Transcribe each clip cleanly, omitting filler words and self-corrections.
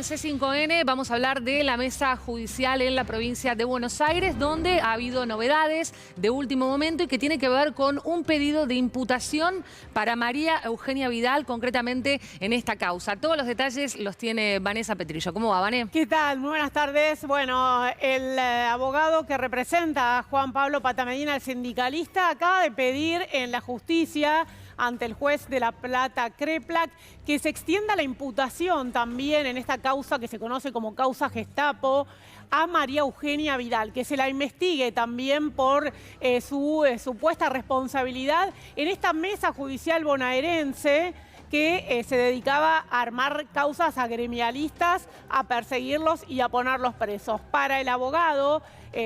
C5N vamos a hablar de la mesa judicial en la provincia de Buenos Aires, donde ha habido novedades de último momento y que tiene que ver con un pedido de imputación para María Eugenia Vidal, concretamente en esta causa. Todos los detalles los tiene Vanessa Petrillo. ¿Cómo va, Vané? ¿Qué tal? Muy buenas tardes. Bueno, el abogado que representa a Juan Pablo Patamedina, el sindicalista, acaba de pedir en la justicia ante el juez de La Plata, Kreplak, que se extienda la imputación también en esta causa que se conoce como causa Gestapo a María Eugenia Vidal, que se la investigue también por su supuesta responsabilidad en esta mesa judicial bonaerense que se dedicaba a armar causas a gremialistas, a perseguirlos y a ponerlos presos. Para el abogado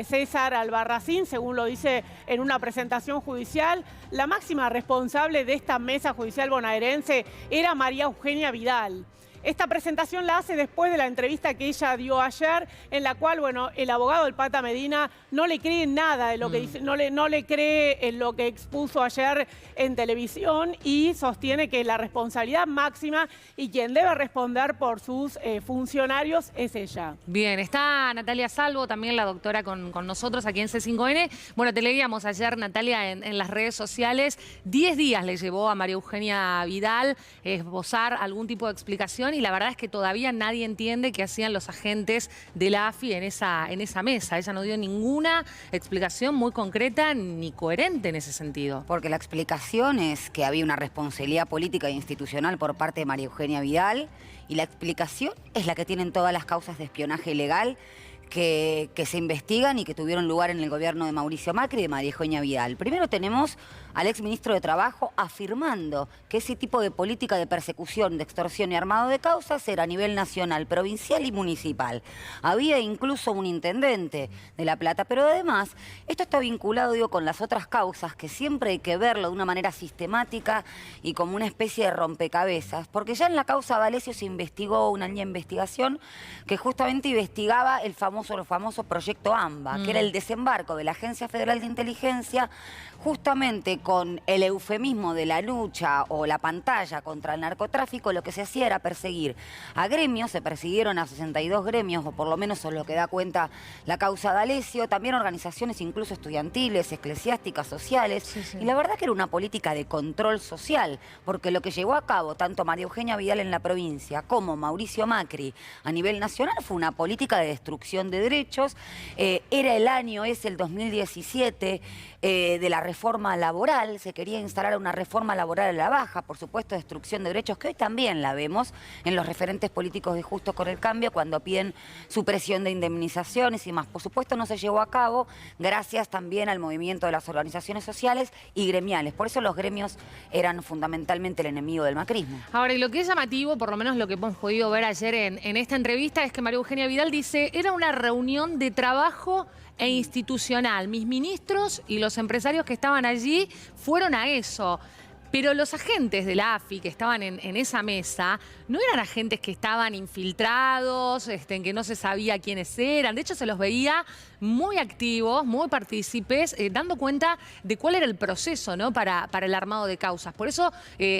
César Albarracín, según lo dice en una presentación judicial, la máxima responsable de esta mesa judicial bonaerense era María Eugenia Vidal. Esta presentación la hace después de la entrevista que ella dio ayer, en la cual, bueno, el abogado del Patamedina no le cree nada de lo que dice, no le cree en lo que expuso ayer en televisión y sostiene que la responsabilidad máxima y quien debe responder por sus funcionarios es ella. Bien, está Natalia Salvo, también la doctora con nosotros aquí en C5N. Bueno, te leíamos ayer, Natalia, en las redes sociales. 10 días le llevó a María Eugenia Vidal esbozar algún tipo de explicación y la verdad es que todavía nadie entiende qué hacían los agentes de la AFI en esa mesa. Ella no dio ninguna explicación muy concreta ni coherente en ese sentido. Porque la explicación es que había una responsabilidad política e institucional por parte de María Eugenia Vidal y la explicación es la que tienen todas las causas de espionaje ilegal que se investigan y que tuvieron lugar en el gobierno de Mauricio Macri y de María Eugenia Vidal. Primero tenemos al exministro de Trabajo afirmando que ese tipo de política de persecución, de extorsión y armado de causas era a nivel nacional, provincial y municipal. Había incluso un intendente de La Plata, pero además esto está vinculado, digo, con las otras causas que siempre hay que verlo de una manera sistemática y como una especie de rompecabezas, porque ya en la causa D'Alessio se investigó una línea de investigación que justamente investigaba el famoso proyecto AMBA, que era el desembarco de la Agencia Federal de Inteligencia justamente con el eufemismo de la lucha o la pantalla contra el narcotráfico. Lo que se hacía era perseguir a gremios, se persiguieron a 62 gremios, o por lo menos es lo que da cuenta la causa D'Alessio, también organizaciones incluso estudiantiles, eclesiásticas, sociales, y la verdad que era una política de control social, porque lo que llevó a cabo tanto María Eugenia Vidal en la provincia como Mauricio Macri a nivel nacional fue una política de destrucción de derechos. Era el año, es el 2017, de la reforma laboral. Se quería instalar una reforma laboral a la baja, por supuesto, destrucción de derechos, que hoy también la vemos en los referentes políticos de Justo con el Cambio, cuando piden supresión de indemnizaciones y más. Por supuesto, no se llevó a cabo gracias también al movimiento de las organizaciones sociales y gremiales. Por eso los gremios eran fundamentalmente el enemigo del macrismo. Ahora, y lo que es llamativo, por lo menos lo que hemos podido ver ayer en esta entrevista, es que María Eugenia Vidal dice, era una reunión de trabajo e institucional. Mis ministros y los empresarios que estaban allí fueron a eso. Pero los agentes de la AFI que estaban en esa mesa no eran agentes que estaban infiltrados, en que no se sabía quiénes eran. De hecho, se los veía muy activos, muy partícipes, dando cuenta de cuál era el proceso, ¿no? para el armado de causas. Por eso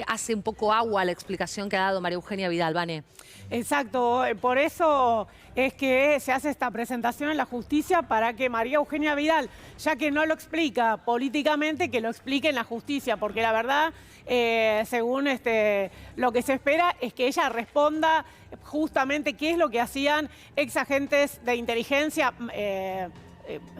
hace un poco agua la explicación que ha dado María Eugenia Vidal, Vané. Exacto, por eso es que se hace esta presentación en la justicia para que María Eugenia Vidal, ya que no lo explica políticamente, que lo explique en la justicia, porque la verdad, según lo que se espera, es que ella responda justamente qué es lo que hacían ex agentes de inteligencia,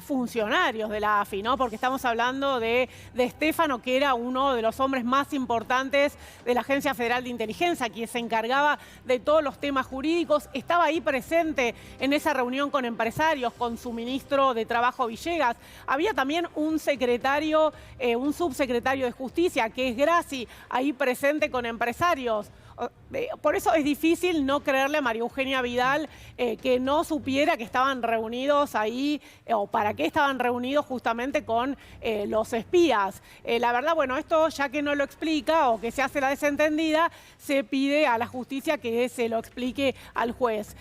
funcionarios de la AFI, ¿no? Porque estamos hablando de Stefano, que era uno de los hombres más importantes de la Agencia Federal de Inteligencia, quien se encargaba de todos los temas jurídicos. Estaba ahí presente en esa reunión con empresarios, con su ministro de Trabajo Villegas. Había también un secretario, un subsecretario de Justicia, que es Grassi, ahí presente con empresarios. Por eso es difícil no creerle a María Eugenia Vidal que no supiera que estaban reunidos ahí o para qué estaban reunidos justamente con los espías. La verdad, bueno, esto ya que no lo explica o que se hace la desentendida, se pide a la justicia que se lo explique al juez.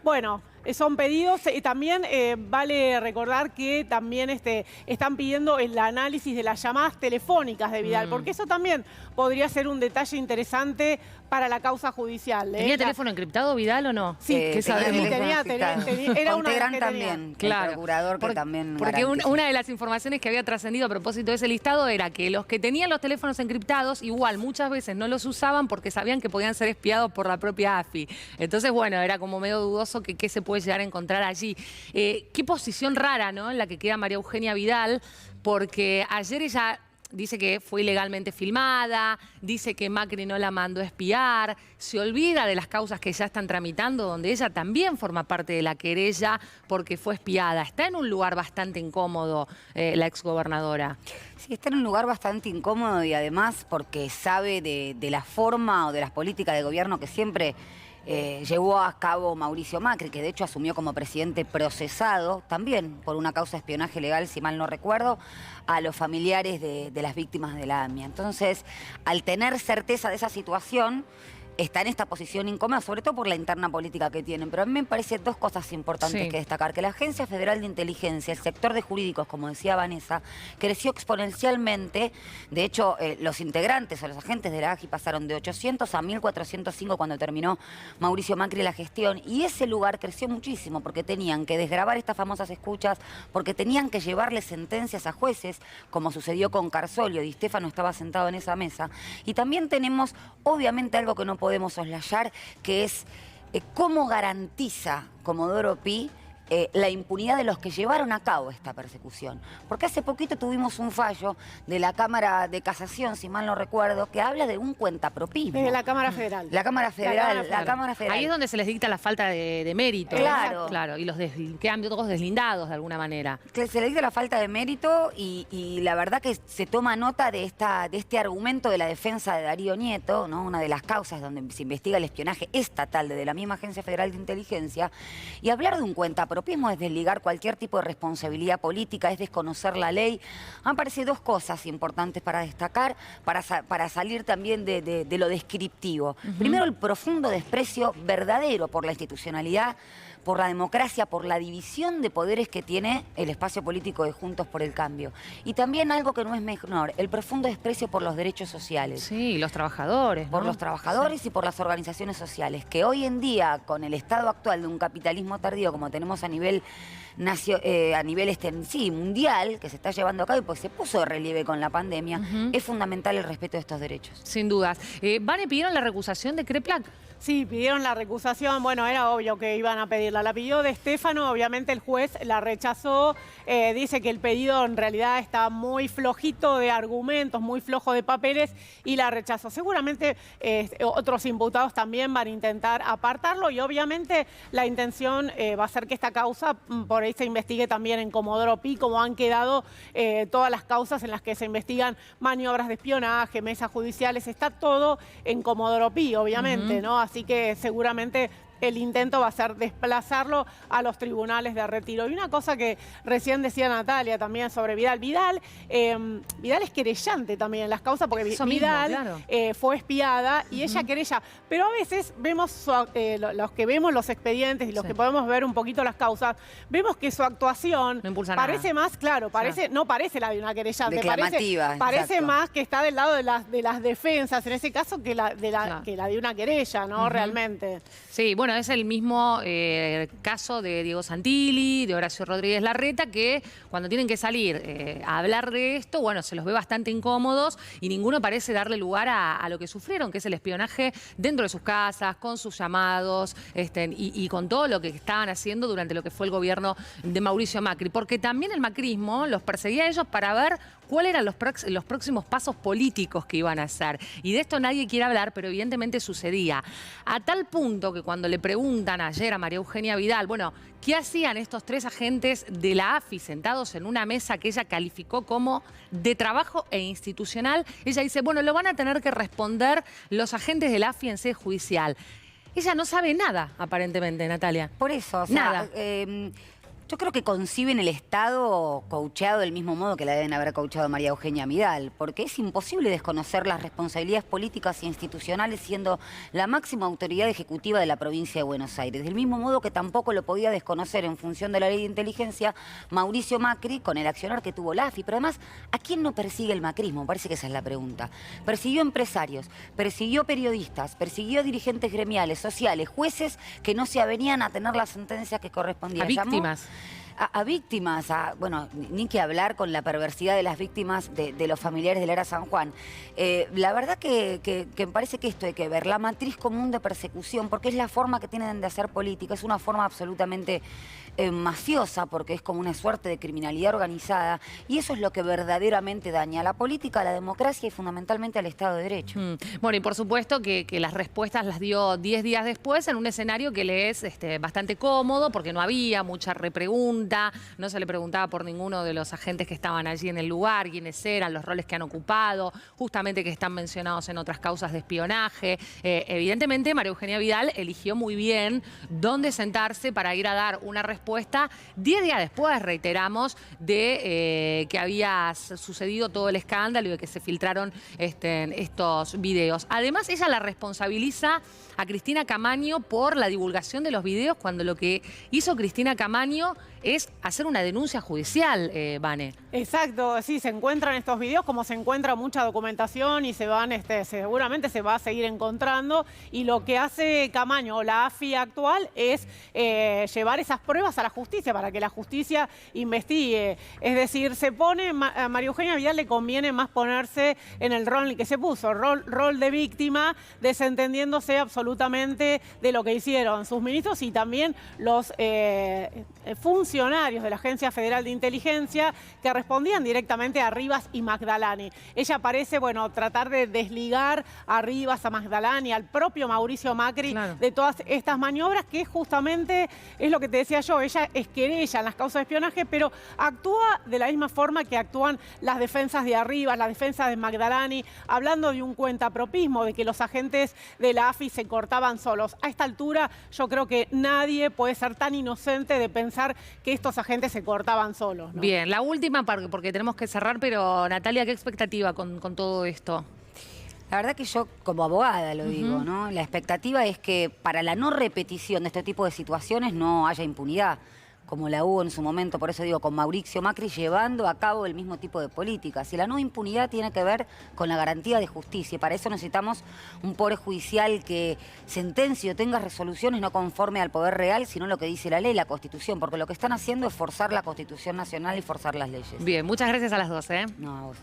Bueno, Son pedidos y también vale recordar que también están pidiendo el análisis de las llamadas telefónicas de Vidal, porque eso también podría ser un detalle interesante para la causa judicial. ¿Tenía teléfono encriptado Vidal o no? Sí, ¿Qué sabemos? Era una de las que también, claro, el procurador que también porque garantiza. una de las informaciones que había trascendido a propósito de ese listado era que los que tenían los teléfonos encriptados igual muchas veces no los usaban porque sabían que podían ser espiados por la propia AFI. Entonces, bueno, era como medio dudoso que qué se puede llegar a encontrar allí. Qué posición rara, ¿no?, en la que queda María Eugenia Vidal, porque ayer ella dice que fue ilegalmente filmada, dice que Macri no la mandó a espiar, se olvida de las causas que ya están tramitando, donde ella también forma parte de la querella porque fue espiada. Está en un lugar bastante incómodo la exgobernadora. Sí, está en un lugar bastante incómodo y además porque sabe de la forma o de las políticas de gobierno que siempre llevó a cabo Mauricio Macri, que de hecho asumió como presidente procesado, también por una causa de espionaje legal, si mal no recuerdo, a los familiares de las víctimas de la AMIA. Entonces, al tener certeza de esa situación, está en esta posición incómoda, sobre todo por la interna política que tienen. Pero a mí me parecen dos cosas importantes que destacar. Que la Agencia Federal de Inteligencia, el sector de jurídicos, como decía Vanessa, creció exponencialmente. De hecho, los integrantes o los agentes de la AGI pasaron de 800 a 1.405 cuando terminó Mauricio Macri la gestión. Y ese lugar creció muchísimo porque tenían que desgravar estas famosas escuchas, porque tenían que llevarle sentencias a jueces, como sucedió con Carsolio. Di Stéfano estaba sentado en esa mesa. Y también tenemos, obviamente, algo que no podemos soslayar, que es cómo garantiza Comodoro Pi la impunidad de los que llevaron a cabo esta persecución. Porque hace poquito tuvimos un fallo de la Cámara de Casación, si mal no recuerdo, que habla de un cuentapropismo. De la Cámara Federal. La Cámara Federal. La Cámara Federal. Ahí es donde se les dicta la falta de mérito. Claro. Claro, y los quedan todos deslindados de alguna manera. Que se le dicta la falta de mérito y la verdad que se toma nota de este argumento de la defensa de Darío Nieto, ¿no?, una de las causas donde se investiga el espionaje estatal desde la misma Agencia Federal de Inteligencia. Y hablar de un cuentapropismo es desligar cualquier tipo de responsabilidad política, es desconocer la ley. Han parecido dos cosas importantes para destacar, para salir también de lo descriptivo. Primero, el profundo desprecio verdadero por la institucionalidad, por la democracia, por la división de poderes que tiene el espacio político de Juntos por el Cambio. Y también algo que no es menor, el profundo desprecio por los derechos sociales. Sí, los trabajadores, ¿no? Por los trabajadores y por las organizaciones sociales, que hoy en día, con el estado actual de un capitalismo tardío como tenemos a nivel mundial, que se está llevando a cabo y pues se puso de relieve con la pandemia, es fundamental el respeto de estos derechos. Sin dudas. ¿Vane, pidieron la recusación de Kreplak? Sí, pidieron la recusación. Bueno, era obvio que iban a pedirla. La pidió de Stéfano, obviamente el juez la rechazó. Dice que el pedido en realidad está muy flojito de argumentos, muy flojo de papeles y la rechazó. Seguramente otros imputados también van a intentar apartarlo y obviamente la intención va a ser que esta causa por ahí se investigue también en Comodoro Pi, como han quedado todas las causas en las que se investigan maniobras de espionaje, mesas judiciales. Está todo en Comodoro Pi, obviamente, ¿no? Así que seguramente el intento va a ser desplazarlo a los tribunales de retiro. Y una cosa que recién decía Natalia también sobre Vidal. Vidal es querellante también en las causas porque Vidal fue espiada y ella querella. Pero a veces vemos, los que vemos los expedientes y los que podemos ver un poquito las causas, vemos que su actuación no parece más, claro, no parece la de una querellante. Declamativa, parece más que está del lado de las defensas, en ese caso, que la de una querella, ¿no? Realmente. Sí, bueno, es el mismo caso de Diego Santilli, de Horacio Rodríguez Larreta, que cuando tienen que salir a hablar de esto, bueno, se los ve bastante incómodos y ninguno parece darle lugar a lo que sufrieron, que es el espionaje dentro de sus casas, con sus llamados y con todo lo que estaban haciendo durante lo que fue el gobierno de Mauricio Macri. Porque también el macrismo los perseguía a ellos para ver cuáles eran los próximos pasos políticos que iban a hacer. Y de esto nadie quiere hablar, pero evidentemente sucedía. A tal punto que cuando le preguntan ayer a María Eugenia Vidal, bueno, ¿qué hacían estos tres agentes de la AFI sentados en una mesa que ella calificó como de trabajo e institucional? Ella dice, bueno, lo van a tener que responder los agentes de la AFI en sede judicial. Ella no sabe nada, aparentemente, Natalia. Por eso, o sea, nada. Yo creo que conciben el Estado coacheado del mismo modo que la deben haber coacheado María Eugenia Vidal, porque es imposible desconocer las responsabilidades políticas e institucionales siendo la máxima autoridad ejecutiva de la provincia de Buenos Aires. Del mismo modo que tampoco lo podía desconocer en función de la ley de inteligencia Mauricio Macri con el accionar que tuvo la AFI. Pero además, ¿a quién no persigue el macrismo? Parece que esa es la pregunta. Persiguió empresarios, persiguió periodistas, persiguió dirigentes gremiales, sociales, jueces que no se avenían a tener la sentencia que correspondía. A víctimas. A víctimas, bueno, ni que hablar con la perversidad de las víctimas de los familiares de Lara San Juan. La verdad que me parece que esto hay que ver, la matriz común de persecución, porque es la forma que tienen de hacer política, es una forma absolutamente mafiosa, porque es como una suerte de criminalidad organizada, y eso es lo que verdaderamente daña a la política, a la democracia y fundamentalmente al Estado de Derecho. Bueno, y por supuesto que las respuestas las dio 10 días después en un escenario que le es bastante cómodo, porque no había mucha repregunta, no se le preguntaba por ninguno de los agentes que estaban allí en el lugar, quiénes eran, los roles que han ocupado, justamente que están mencionados en otras causas de espionaje. Evidentemente, María Eugenia Vidal eligió muy bien dónde sentarse para ir a dar una respuesta 10 días después, reiteramos, de que había sucedido todo el escándalo y de que se filtraron estos videos. Además, ella la responsabiliza a Cristina Camaño por la divulgación de los videos, cuando lo que hizo Cristina Camaño es hacer una denuncia judicial, Vane. Exacto, sí, se encuentran estos videos como se encuentra mucha documentación y se van, seguramente se va a seguir encontrando, y lo que hace Camaño o la AFI actual es llevar esas pruebas a la justicia para que la justicia investigue. Es decir, se pone, a María Eugenia Vidal le conviene más ponerse en el rol que se puso, rol de víctima, desentendiéndose absolutamente de lo que hicieron sus ministros y también los funcionarios de la Agencia Federal de Inteligencia que respondían directamente a Rivas y Magdalani. Ella parece, bueno, tratar de desligar a Rivas, a Magdalani, al propio Mauricio Macri, claro, de todas estas maniobras, que justamente es lo que te decía yo, ella es querella en las causas de espionaje, pero actúa de la misma forma que actúan las defensas de Rivas, las defensas de Magdalani, hablando de un cuentapropismo, de que los agentes de la AFI se cortaban solos. A esta altura yo creo que nadie puede ser tan inocente de pensar que estos agentes se cortaban solos, ¿no? Bien, la última, porque tenemos que cerrar, pero Natalia, ¿qué expectativa con todo esto? La verdad que yo, como abogada, lo digo, ¿no? La expectativa es que para la no repetición de este tipo de situaciones no haya impunidad, como la hubo en su momento, por eso digo, con Mauricio Macri, llevando a cabo el mismo tipo de políticas. Y la no impunidad tiene que ver con la garantía de justicia. Y para eso necesitamos un poder judicial que sentencie o tenga resoluciones no conforme al poder real, sino lo que dice la ley, la Constitución. Porque lo que están haciendo es forzar la Constitución Nacional y forzar las leyes. Bien, muchas gracias a las dos, ¿eh? No, a vos.